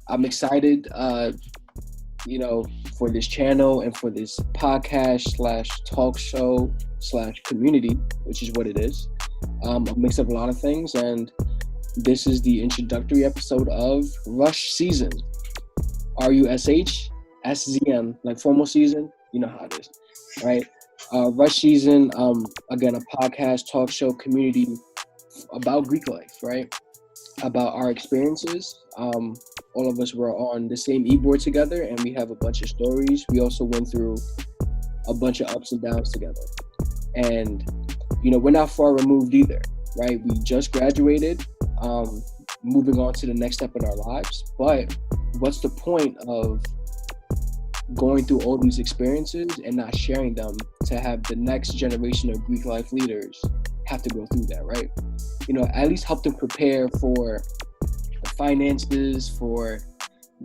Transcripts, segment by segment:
I'm excited, for this channel and for this podcast slash talk show slash community, which is what it is. A mix of a lot of things, and this is the introductory episode of RushSZN. RushSZN, like formal season. You know how it is, right? RushSZN, again, a podcast, talk show, community about Greek life, right? About our experiences. All of us were on the same e-board together, and we have a bunch of stories. We also went through a bunch of ups and downs together. And, we're not far removed either, right? We just graduated, moving on to the next step in our lives. But what's the point of going through all these experiences and not sharing them to have the next generation of Greek life leaders have to go through that, right? At least help them prepare for the finances, for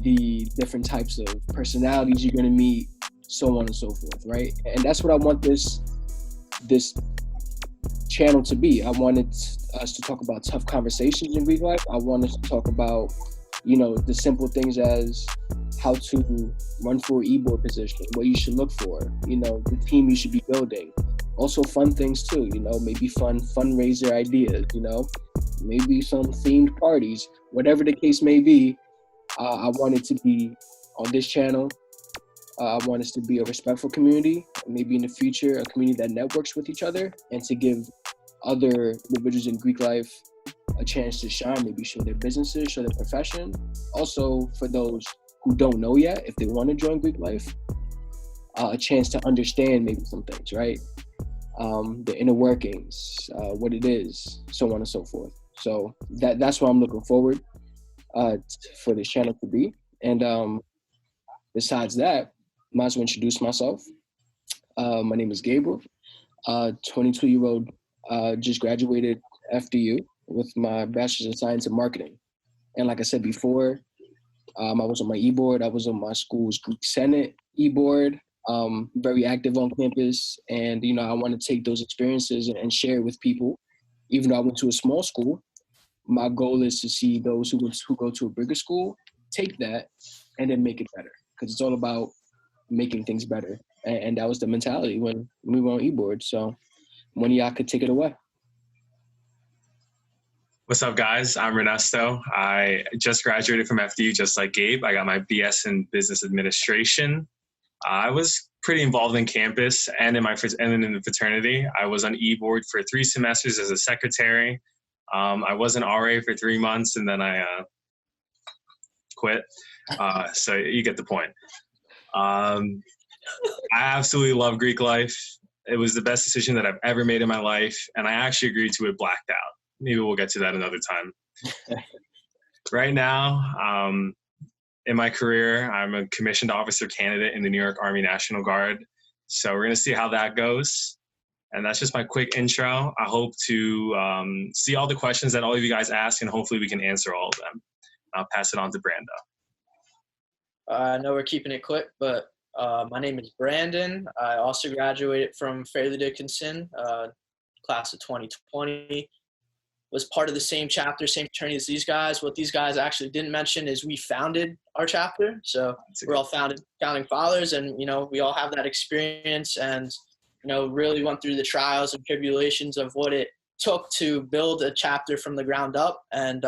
the different types of personalities you're going to meet, so on and so forth, right? And that's what I want this channel to be. I wanted us to talk about tough conversations in Greek life. I want us to talk about, the simple things as how to run for an e-board position, what you should look for, the team you should be building. Also fun things too, maybe fun fundraiser ideas, maybe some themed parties, whatever the case may be. I want it to be on this channel. I want us to be a respectful community, maybe in the future, a community that networks with each other, and to give other individuals in Greek life a chance to shine, maybe show their businesses, show their profession. Also, for those who don't know yet, if they want to join Greek life, a chance to understand maybe some things, right? The inner workings, what it is, so on and so forth. So that's what I'm looking forward for this channel to be. And besides that, might as well introduce myself. My name is Gabriel, 22-year-old, just graduated FDU with my Bachelor's in Science and Marketing. And like I said before, I was on my e-board. I was on my school's Greek Senate e-board. Very active on campus, and I want to take those experiences and share it with people. Even though I went to a small school, my goal is to see those who go to a bigger school take that and then make it better, because it's all about making things better. And that was the mentality when we were on e-board. So one of y'all could take it away. What's up, guys? I'm Nesto. I just graduated from FDU, just like Gabe. I got my BS in Business Administration. I was pretty involved in campus and in the fraternity. I was on e-board for 3 semesters as a secretary. I was an RA for 3 months, and then I quit. So you get the point. I absolutely love Greek life. It was the best decision that I've ever made in my life, and I actually agreed to it blacked out. Maybe we'll get to that another time. Right now, in my career, I'm a commissioned officer candidate in the New York Army National Guard. So we're going to see how that goes. And that's just my quick intro. I hope to see all the questions that all of you guys ask, and hopefully we can answer all of them. I'll pass it on to Brando. I know we're keeping it quick, but my name is Brandon. I also graduated from Fairleigh Dickinson, class of 2020. Was part of the same chapter, same fraternity as these guys. What these guys actually didn't mention is we founded our chapter. So we're all founding fathers, and, we all have that experience and, really went through the trials and tribulations of what it took to build a chapter from the ground up. And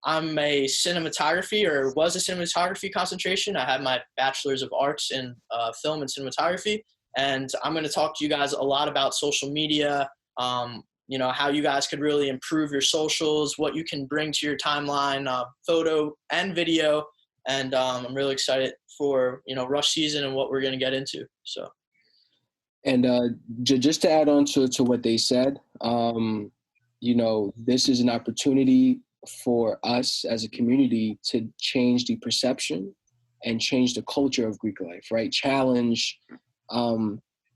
I'm a cinematography, or was a cinematography concentration. I had my bachelor's of arts in film and cinematography. And I'm going to talk to you guys a lot about social media, how you guys could really improve your socials, what you can bring to your timeline, photo and video. And I'm really excited for, RushSZN and what we're going to get into. So. And just to add on to what they said, this is an opportunity for us as a community to change the perception and change the culture of Greek life, right? Challenge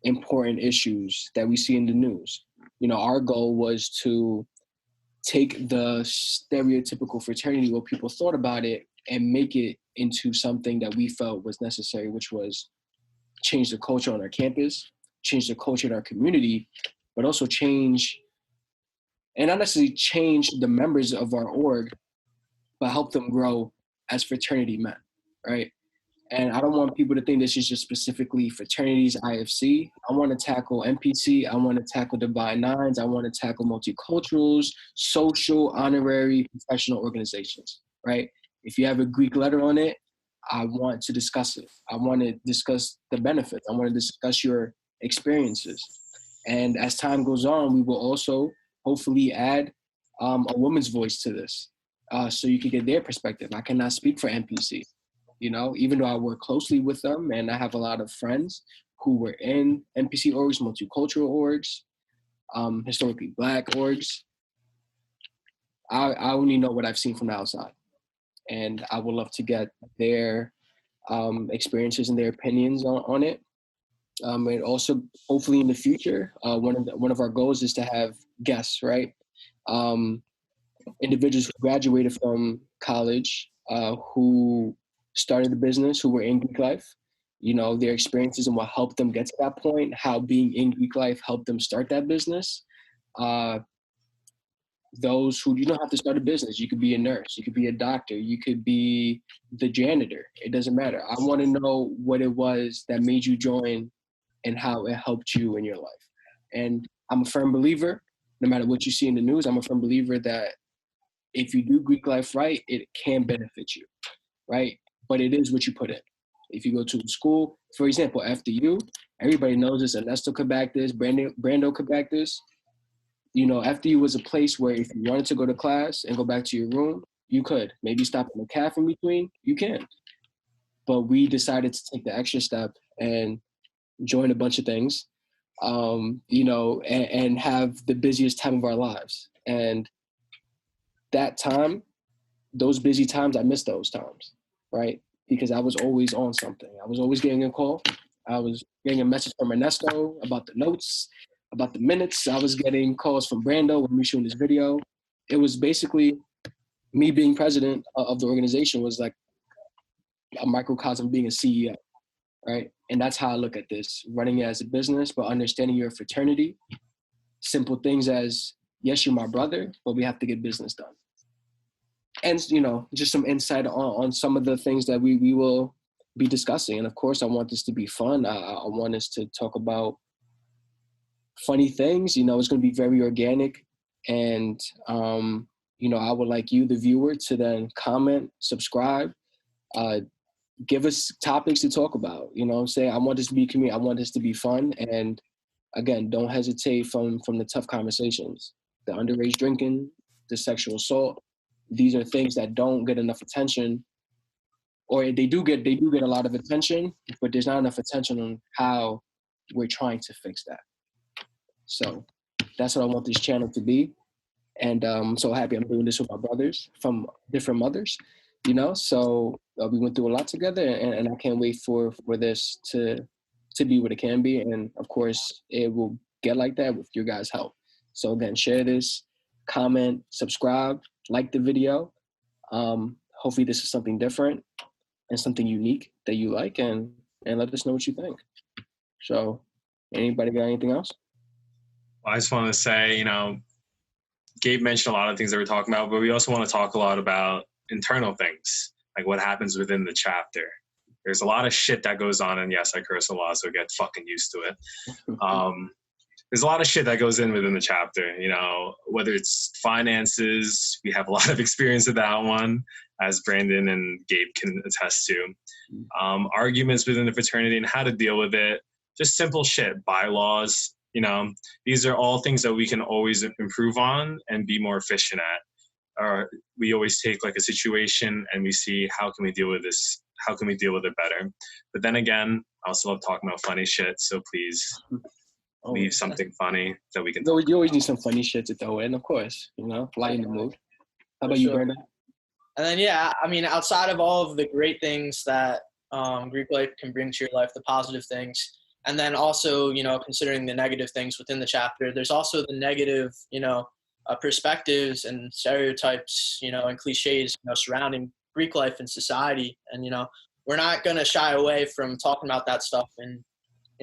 important issues that we see in the news. Our goal was to take the stereotypical fraternity, what people thought about it, and make it into something that we felt was necessary, which was change the culture on our campus, change the culture in our community, but also change, and not necessarily change the members of our org, but help them grow as fraternity men, right? And I don't want people to think this is just specifically fraternities, IFC. I want to tackle NPC. I want to tackle Divine Nines. I want to tackle multiculturals, social, honorary, professional organizations, right? If you have a Greek letter on it, I want to discuss it. I want to discuss the benefits. I want to discuss your experiences. And as time goes on, we will also hopefully add a woman's voice to this, so you can get their perspective. I cannot speak for NPC. Even though I work closely with them and I have a lot of friends who were in NPC orgs, multicultural orgs, historically Black orgs, I only know what I've seen from the outside. And I would love to get their experiences and their opinions on it. And also, hopefully in the future, one of our goals is to have guests, right? Individuals who graduated from college, who started the business, who were in Greek life, their experiences and what helped them get to that point, how being in Greek life helped them start that business. Those who, you don't have to start a business. You could be a nurse, you could be a doctor, you could be the janitor. It doesn't matter. I want to know what it was that made you join and how it helped you in your life. And I'm a firm believer, no matter what you see in the news, I'm a firm believer that if you do Greek life right, it can benefit you, right? But it is what you put in. If you go to school, for example, FDU, everybody knows this, Nesto could back this, Brando could back this. FDU was a place where if you wanted to go to class and go back to your room, you could. Maybe stop in the cafe in between, you can. But we decided to take the extra step and join a bunch of things, and have the busiest time of our lives. And that time, those busy times, I miss those times, right? Because I was always on something. I was always getting a call. I was getting a message from Nesto about the notes, about the minutes. I was getting calls from Brando when we were shooting this video. It was basically me being president of the organization was like a microcosm of being a CEO, right? And that's how I look at this, running it as a business, but understanding your fraternity. Simple things as, yes, you're my brother, but we have to get business done. And, just some insight on some of the things that we will be discussing. And of course, I want this to be fun. I want us to talk about funny things. It's going to be very organic. And, I would like you, the viewer, to then comment, subscribe, give us topics to talk about. What I'm saying? I want this to be community. I want this to be fun. And again, don't hesitate from the tough conversations, the underage drinking, the sexual assault. These are things that don't get enough attention, or they do get a lot of attention, but there's not enough attention on how we're trying to fix that. So that's what I want this channel to be. And I'm so happy I'm doing this with my brothers from different mothers, so we went through a lot together, and I can't wait for this to be what it can be. And of course, it will get like that with your guys' help. So again, share this, comment, subscribe, like the video. Hopefully this is something different and something unique that you like, and let us know what you think. So anybody got anything else? Well, I just want to say, Gabe mentioned a lot of things that we're talking about, but we also want to talk a lot about internal things, like what happens within the chapter. There's a lot of shit that goes on, and yes, I curse a lot, so get fucking used to it. There's a lot of shit that goes in within the chapter, whether it's finances. We have a lot of experience with that one, as Brandon and Gabe can attest to. Arguments within the fraternity and how to deal with it. Just simple shit, bylaws. These are all things that we can always improve on and be more efficient at. We always take like a situation and we see how can we deal with this? How can we deal with it better? But then again, I also love talking about funny shit. So please leave something funny that we can. You always need some funny shit to throw in, of course. Lighten the mood. How about you, Brandon? And then outside of all of the great things that Greek life can bring to your life, the positive things, and then also considering the negative things within the chapter, there's also the negative perspectives and stereotypes and cliches surrounding Greek life and society. And we're not going to shy away from talking about that stuff and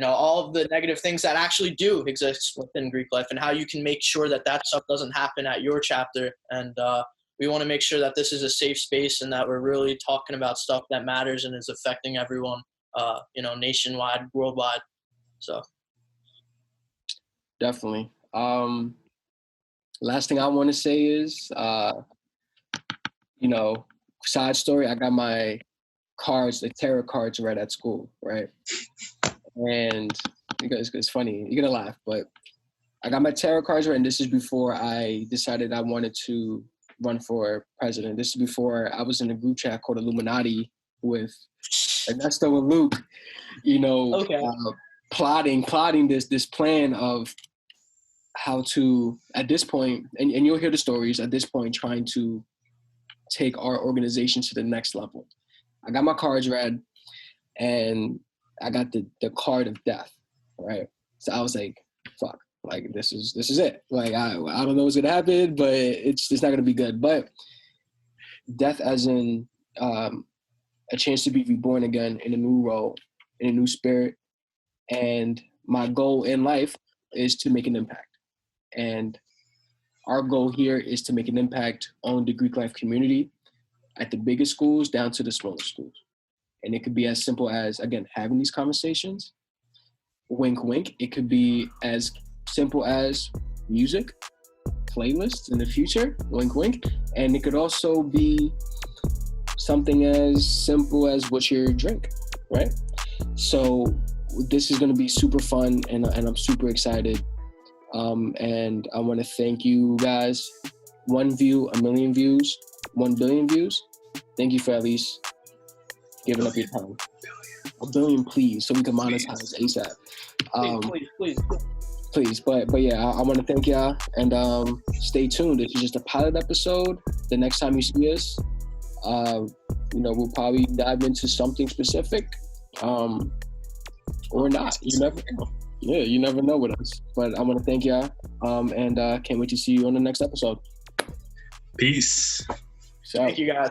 all of the negative things that actually do exist within Greek life, and how you can make sure that stuff doesn't happen at your chapter. And we want to make sure that this is a safe space and that we're really talking about stuff that matters and is affecting everyone, nationwide, worldwide. So. Definitely. Last thing I want to say is, side story, I got my cards, the tarot cards read at school, right? And it's funny, you're gonna laugh, but I got my tarot cards read, and this is before I decided I wanted to run for president. This is before I was in a group chat called Illuminati with Nesto and Luke, Okay. plotting this plan of how to, at this point, and you'll hear the stories, at this point, trying to take our organization to the next level. I got my cards read, and I got the card of death, right? So I was like, fuck, like this is it. Like I don't know what's gonna happen, but it's not gonna be good. But death as in a chance to be reborn again in a new role, in a new spirit. And my goal in life is to make an impact. And our goal here is to make an impact on the Greek life community at the biggest schools down to the smaller schools. And it could be as simple as, again, having these conversations, wink, wink. It could be as simple as music, playlists in the future, wink, wink. And it could also be something as simple as what's your drink, right? So this is going to be super fun, and I'm super excited. And I want to thank you guys. 1 view, 1 million views, 1 billion views. Thank you for at least giving up your time. 1 billion, please, so we can monetize ASAP. Please. But yeah, I want to thank y'all, and stay tuned. This is just a pilot episode. The next time you see us, we'll probably dive into something specific, or not. You never know. Yeah, you never know with us. But I want to thank y'all, and can't wait to see you on the next episode. Peace. So. Thank you, guys.